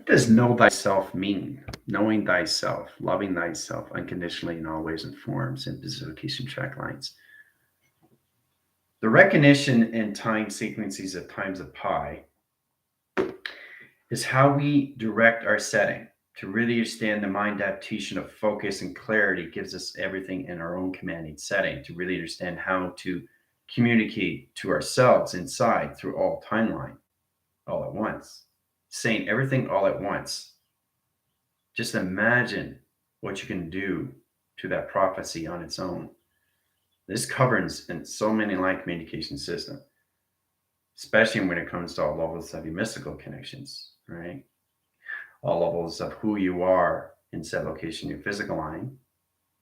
What does know thyself mean? Knowing thyself, loving thyself unconditionally in all ways and forms, and position track lines. The recognition and time sequences of times of pi is how we direct our setting. To really understand the mind adaptation of focus and clarity gives us everything in our own commanding setting to really understand how to communicate to ourselves inside through all timeline all at once, saying everything all at once. Just imagine what you can do to that prophecy on its own. This governs in so many line communication systems, especially when it comes to all levels of your mystical connections, right? All levels of who you are in said location, your physical line,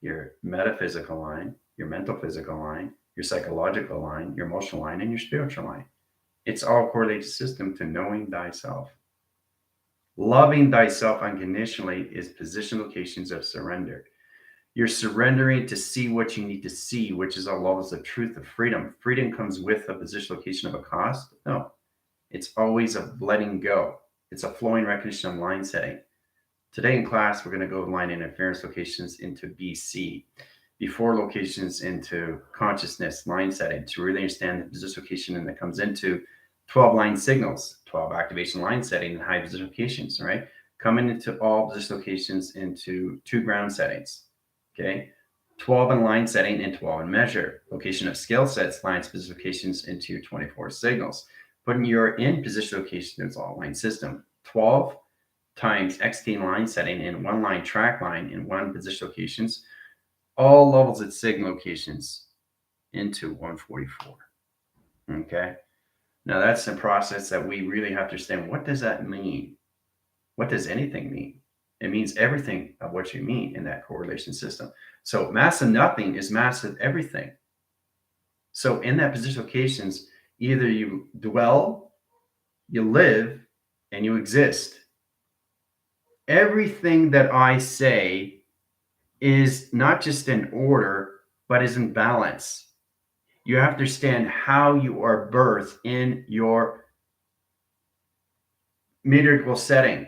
your metaphysical line, your mental physical line, your psychological line, your emotional line, and your spiritual line. It's all correlated system to knowing thyself. Loving thyself unconditionally is position locations of surrender. You're surrendering to see what you need to see, which is all levels of truth of freedom. Freedom comes with a position location of a cost. No, it's always a letting go. It's a flowing recognition of line setting. Today in class, we're going to go line interference locations into BC, before locations into consciousness line setting to really understand the position location, and that comes into 12 line signals, 12 activation line setting and high position locations, right? Coming into all position locations into 2 ground settings, okay? 12 in line setting and 12 in measure. Location of scale sets, line position locations into your 24 signals. Putting your in position location is all line system. 12 times XT line setting in 1 line track line in 1 position locations, all levels at signal locations into 144. Okay. Now that's the process that we really have to understand. What does that mean? What does anything mean? It means everything of what you mean in that correlation system. So mass of nothing is mass of everything. So in that position locations, either you dwell, you live, and you exist. Everything that I say is not just in order, but is in balance. You have to understand how you are birthed in your metrical setting,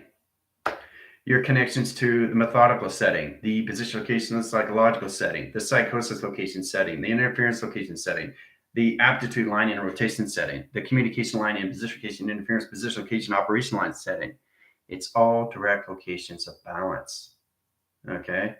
your connections to the methodical setting, the position location, the psychological setting, the psychosis location setting, the interference location setting, the aptitude line and rotation setting, the communication line and position location, interference, position location, operation line setting. It's all direct locations of balance. Okay.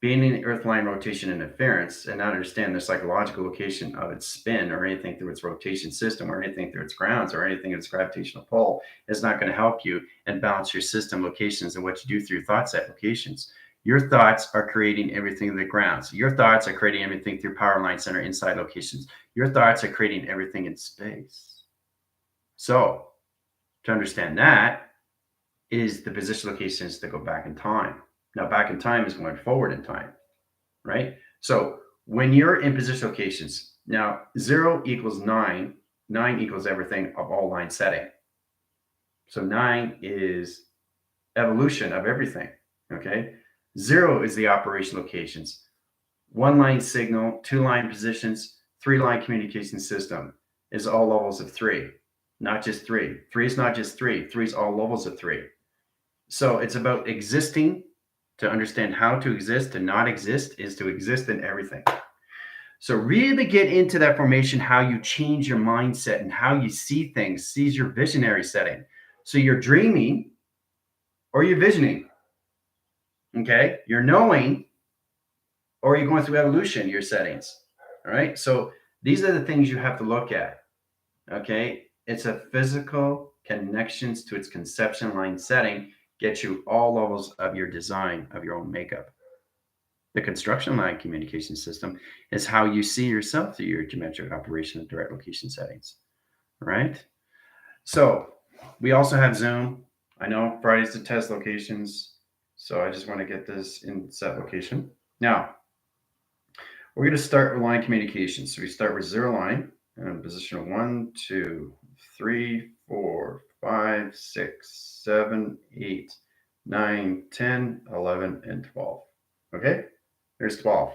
Being in the earth line rotation interference and not understand the psychological location of its spin or anything through its rotation system or anything through its grounds or anything in its gravitational pull is not going to help you and balance your system locations and what you do through your thought set locations. Your thoughts are creating everything in the grounds. Your thoughts are creating everything through power line center inside locations. Your thoughts are creating everything in space. So to understand that is the position locations that go back in time. Now, back in time is going forward in time, right? So when you're in position locations, now 0 equals 9, 9 equals everything of all line setting. So 9 is evolution of everything, okay? 0 is the operation locations. 1 line signal, 2 line positions, 3 line communication system is all levels of 3, not just 3. 3 is not just 3, 3 is all levels of 3. So it's about existing. To understand how to exist, to not exist, is to exist in everything. So really get into that formation, how you change your mindset and how you see things, sees your visionary setting. So you're dreaming or you're visioning, okay? You're knowing or you're going through evolution, your settings, all right? So these are the things you have to look at, okay? It's a physical connections to its conception line setting, get you all levels of your design of your own makeup. The construction line communication system is how you see yourself through your geometric operation of direct location settings, right? So we also have Zoom. I know Friday's the test locations, so I just want to get this in set location. Now, we're going to start with line communication. So we start with 0 line and position of 1, 2, 3, 4, 5, 6, 7, 8, 9, 10, 11, and 12. Okay? There's 12.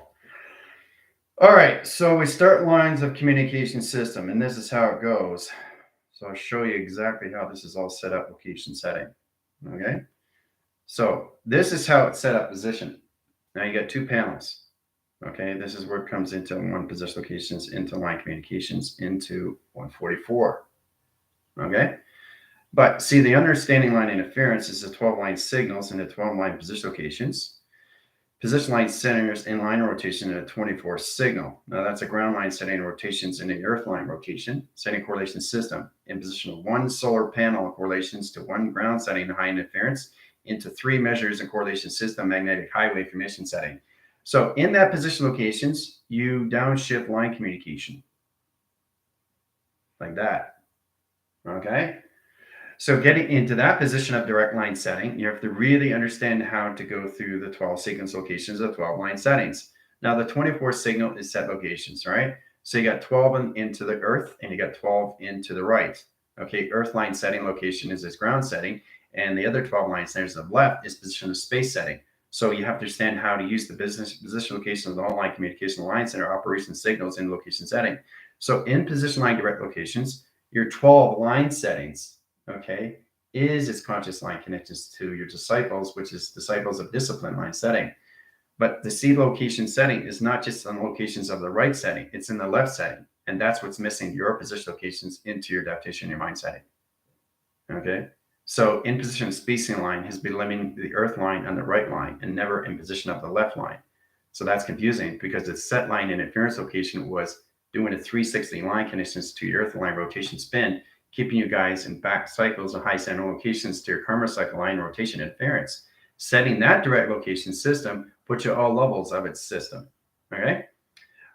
All right, so we start lines of communication system, and this is how it goes. So I'll show you exactly how this is all set up, location setting. Okay? So this is how it's set up position. Now you got two panels. Okay, this is where it comes into one position locations, into line communications, into 144. Okay, but see, the understanding line interference is the 12 line signals and the 12 line position locations. Position line centers in line rotation in a 24 signal. Now that's a ground line setting rotations in the earth line rotation, setting correlation system in position of one solar panel correlations to one ground setting high interference into three measures in correlation system magnetic highway commission setting. So in that position locations, you downshift line communication like that. Okay. So getting into that position of direct line setting, you have to really understand how to go through the 12 sequence locations of 12 line settings. Now the 24 signal is set locations, right? So you got 12 into the earth and you got 12 into the right. Okay, earth line setting location is its ground setting, and the other 12 line settings on the left is position of space setting. So you have to understand how to use the position location of the online communication line center operation signals in location setting. So in position line direct locations, your 12 line settings, okay, is its conscious line connections to your disciples, which is disciples of discipline line setting. But the C location setting is not just on locations of the right setting, it's in the left setting. And that's what's missing your position locations into your adaptation, your mind setting. Okay. So in position of spacing line has been limiting the earth line on the right line and never in position of the left line. So that's confusing because the set line interference location was doing a 360 line connections to your earth line rotation spin, keeping you guys in back cycles of high center locations to your karma cycle line rotation interference. Setting that direct location system puts you all levels of its system. Okay.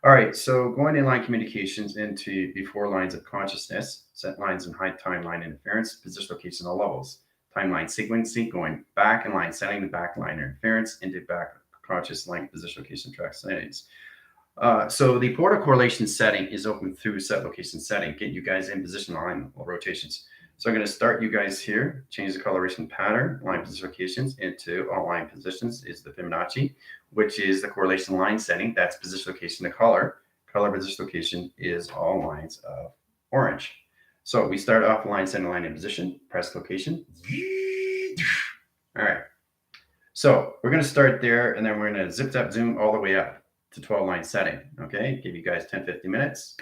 All right, so going in line communications into before lines of consciousness, set lines and high timeline interference, position location all levels, timeline sequencing, going back in line, setting the back line interference into back conscious line position location track settings. So the portal correlation setting is open through set location setting, get you guys in position line rotations. So I'm going to start you guys here, change the coloration pattern, line position locations into all line positions is the Fibonacci, which is the correlation line setting. That's position location to color. Color position location is all lines of orange. So we start off line setting, line in position, press location. All right. So we're going to start there, and then we're going to zip, zap, zoom all the way up to 12 line setting. Okay. Give you guys 10, 50 minutes.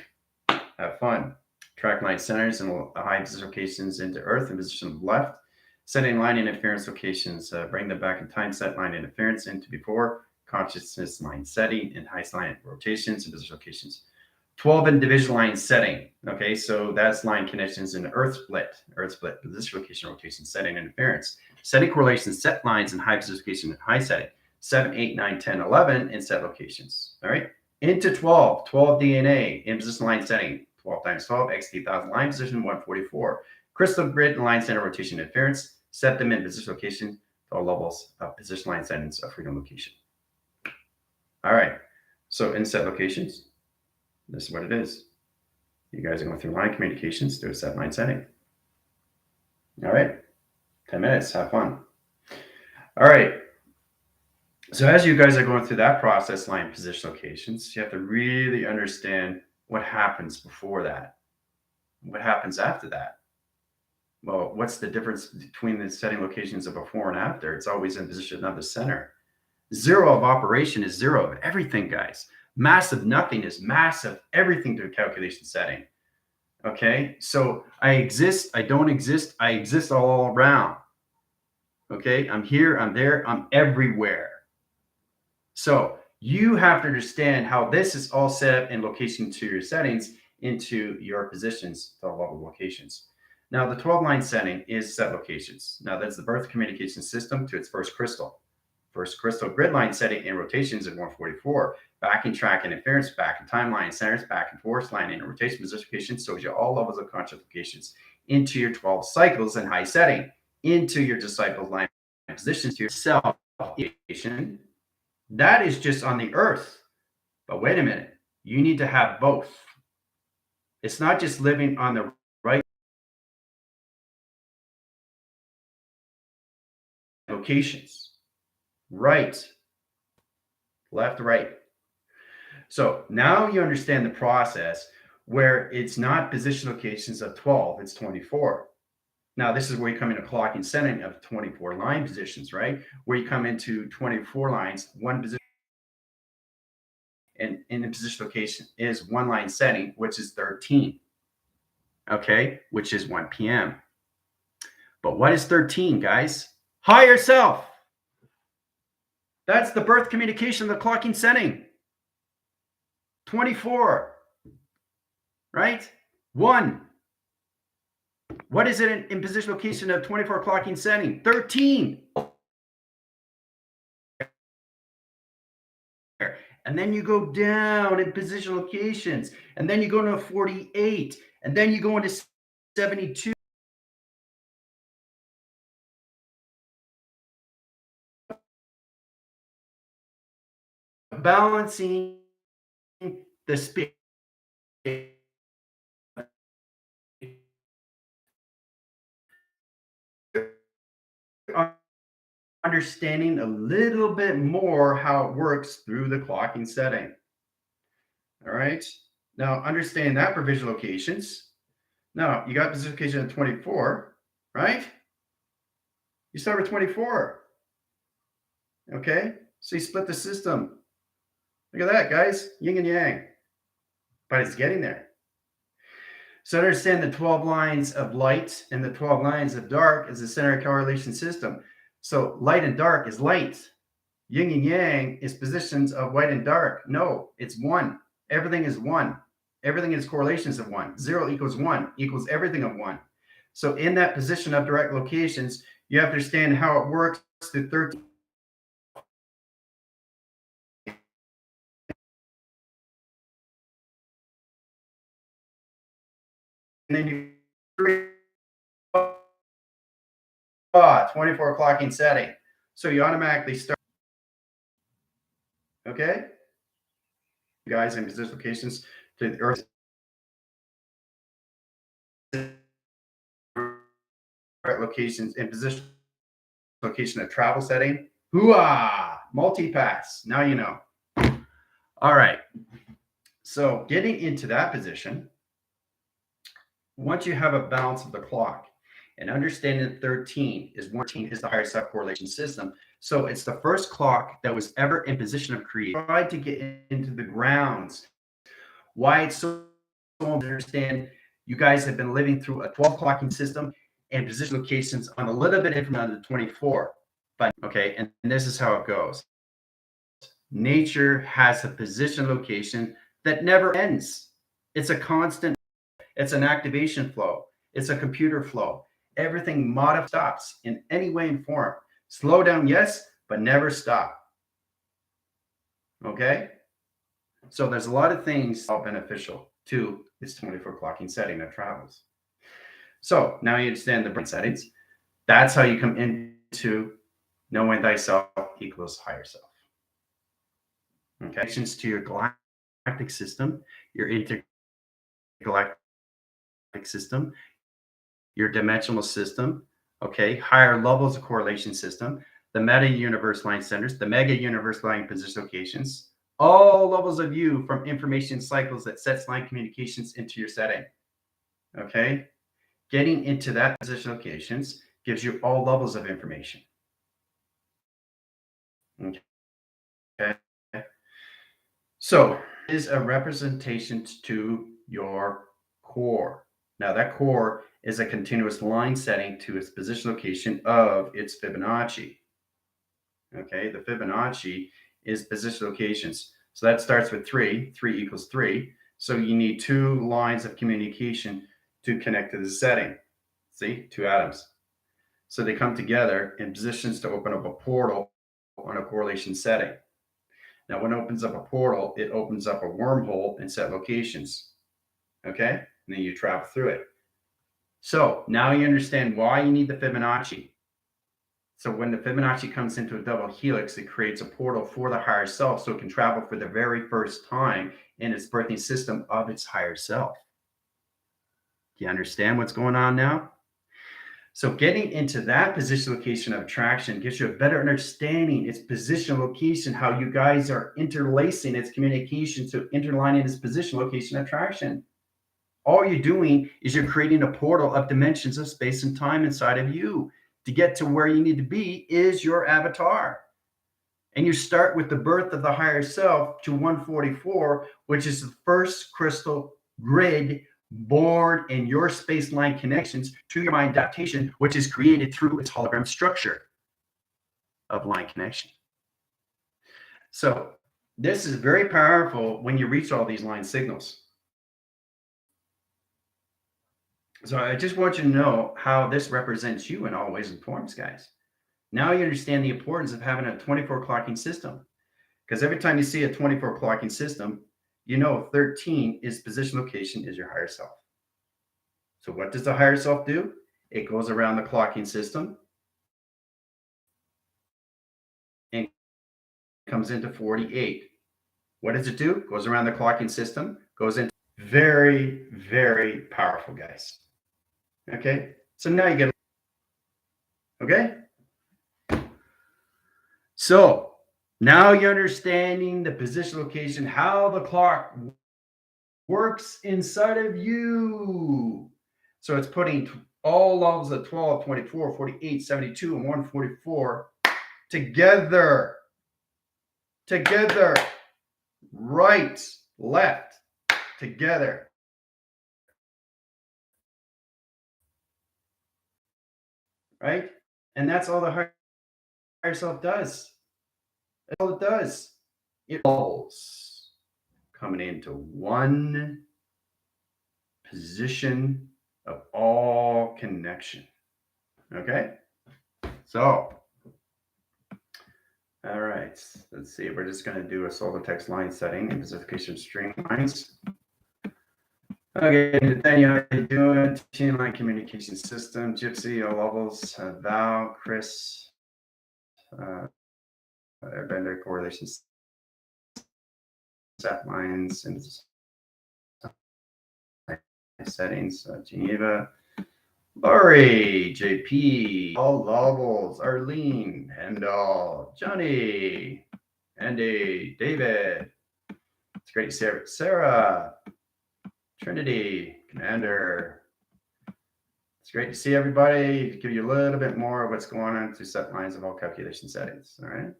Have fun. Track line centers and high position locations into earth in position left. Setting line interference locations, bring them back in time set line interference into before consciousness line setting and high line rotations and position locations. 12 in division line setting. Okay, so that's line connections in earth split, position location rotation setting interference. Setting correlations, set lines and high position location and high setting. 7, 8, 9, 10, 11 in set locations. All right, into 12 DNA in position line setting. 12 times 12, XT1000 line position 144. Crystal grid and line center rotation interference. Set them in position location to all levels of position line settings of freedom location. All right. So in set locations, this is what it is. You guys are going through line communications to a set line setting. All right. 10 minutes. Have fun. All right. So as you guys are going through that process, line position locations, you have to really understand what happens before that. What happens after that? Well, what's the difference between the setting locations of before and after? It's always in position of the center. Zero of operation is zero of everything, guys. Massive nothing is massive everything to a calculation setting. Okay, so I exist, I don't exist, I exist all around. Okay, I'm here, I'm there, I'm everywhere. So you have to understand how this is all set up in location to your settings into your positions to all level locations. Now, the 12 line setting is set locations. Now, that's the birth communication system to its first crystal. First crystal grid line setting and rotations in 144. Back in track and interference, back in timeline centers, back and forth line and rotation position locations. So you all levels of conscious locations into your 12 cycles and high setting, into your disciple line positions to your self location. That is just on the earth. But wait a minute, you need to have both. It's not just living on the right locations. Right, left, right. So now you understand the process where it's not position locations of 12, it's 24. Now, this is where you come into clocking setting of 24 line positions, right? Where you come into 24 lines, one position, and in the position location is one line setting, which is 13, okay, which is 1 p.m. But what is 13, guys? Higher self. That's the birth communication of the clocking setting. 24, right? 1. What is it in position location of 24 clocking setting? 13. And then you go down in position locations, and then you go into 48, and then you go into 72. Balancing the space. Understanding a little bit more how it works through the clocking setting. All right. Now, understand that for visual locations. Now, you got position location at 24, right? You start with 24. Okay. So you split the system. Look at that, guys. Yin and yang. But it's getting there. So understand the 12 lines of light and the 12 lines of dark is the center correlation system. So light and dark is light. Yin and yang is positions of white and dark. No, it's one. Everything is one. Everything is correlations of one. 0 equals 1 equals everything of 1. So in that position of direct locations, you have to understand how it works through 13. And then you 24 clocking setting. So you automatically start. Okay? Guys in position locations to the earth locations in position location of travel setting. Hooah! Multi-pass. Now you know. All right. So getting into that position, once you have a balance of the clock and understanding that 13 is the higher self correlation system. So it's the first clock that was ever in position of creation. Try to get into the grounds. Why it's so important to understand you guys have been living through a 12 clocking system and position locations on a little bit different on the 24. But okay, and this is how it goes. Nature has a position location that never ends. It's a constant, it's an activation flow, it's a computer flow. Everything stops in any way and form. Slow down, yes, but never stop. Okay? So there's a lot of things all beneficial to this 24 clocking setting that travels. So now you understand the brain settings. That's how you come into knowing thyself equals higher self. Okay. Connections to your galactic system, your intergalactic system, your dimensional system, okay, higher levels of correlation system, the meta universe line centers, the mega universe line position locations, all levels of you from information cycles that sets line communications into your setting. Okay. Getting into that position locations gives you all levels of information. Okay. So is a representation to your core. Now that core is a continuous line setting to its position location of its Fibonacci. Okay, the Fibonacci is position locations. So that starts with 3. 3 equals 3. So you need 2 lines of communication to connect to the setting. See, 2 atoms. So they come together in positions to open up a portal on a correlation setting. Now, when it opens up a portal, it opens up a wormhole in set locations. Okay? And then you travel through it. So now you understand why you need the Fibonacci. So when the Fibonacci comes into a double helix, it creates a portal for the higher self so it can travel for the very first time in its birthing system of its higher self. Do you understand what's going on now? So getting into that position location of attraction gives you a better understanding its position location, how you guys are interlacing its communication to interlining its position location attraction. All you're doing is you're creating a portal of dimensions of space and time inside of you. To get to where you need to be is your avatar. And you start with the birth of the higher self to 144, which is the first crystal grid born in your space line connections to your mind adaptation, which is created through its hologram structure of line connection. So this is very powerful when you reach all these line signals. So I just want you to know how this represents you in all ways and forms, guys. Now you understand the importance of having a 24 clocking system. Because every time you see a 24 clocking system, you know 13 is position location is your higher self. So what does the higher self do? It goes around the clocking system and comes into 48. What does it do? Goes around the clocking system, goes into very, very powerful, guys. Okay, so now you get, okay? So now you're understanding the position location, how the clock works inside of you. So it's putting all levels of 12, 24, 48, 72, and 144 together. Together. Right, left, together. Right? And that's all the higher self does. That's all it does. It falls coming into one position of all connection. Okay? So, all right. Let's see. We're just going to do a solar text line setting and specification string lines. Okay, Nathaniel, how you doing? Team line communication system, Gypsy, all levels, Val, Chris, Bender correlations, set lines, and settings, Geneva, Laurie, JP, all levels, Arlene, Hendel, Johnny, Andy, David. It's great to see Sarah, Trinity, Commander. It's great to see everybody. Give you a little bit more of what's going on through set lines of all calculation settings. All right.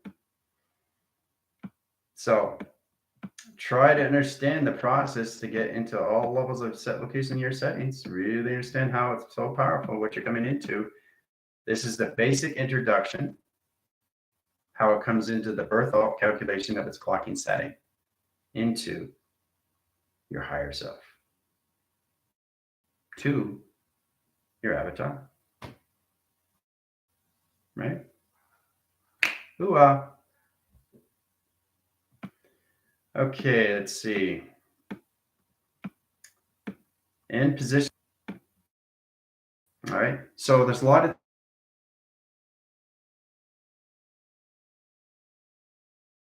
So try to understand the process to get into all levels of set location in your settings. Really understand how it's so powerful, what you're coming into. This is the basic introduction, how it comes into the birth of calculation of its clocking setting into your higher self, to your avatar. Right? Ooh, okay, let's see. In position. All right. So there's a lot of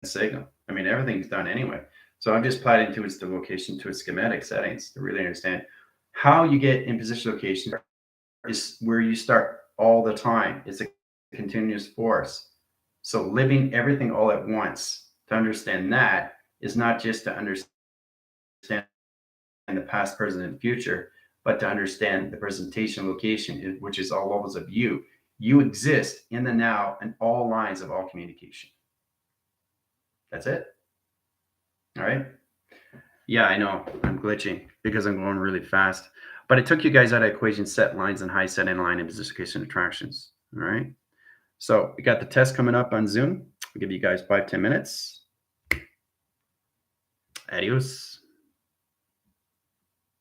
signal. I mean, everything's done anyway. So I'm just plotting to its location, to its schematic settings to really understand how you get in position location is where you start all the time. It's a continuous force. So living everything all at once, to understand that is not just to understand the past, present, and future, but to understand the presentation location, which is all levels of you. You exist in the now and all lines of all communication. That's it. All right. Yeah, I know I'm glitching because I'm going really fast, but it took you guys out of equation set lines and high set in line and position location attractions. All right. So we got the test coming up on Zoom. I'll give you guys 5-10 minutes. Adios.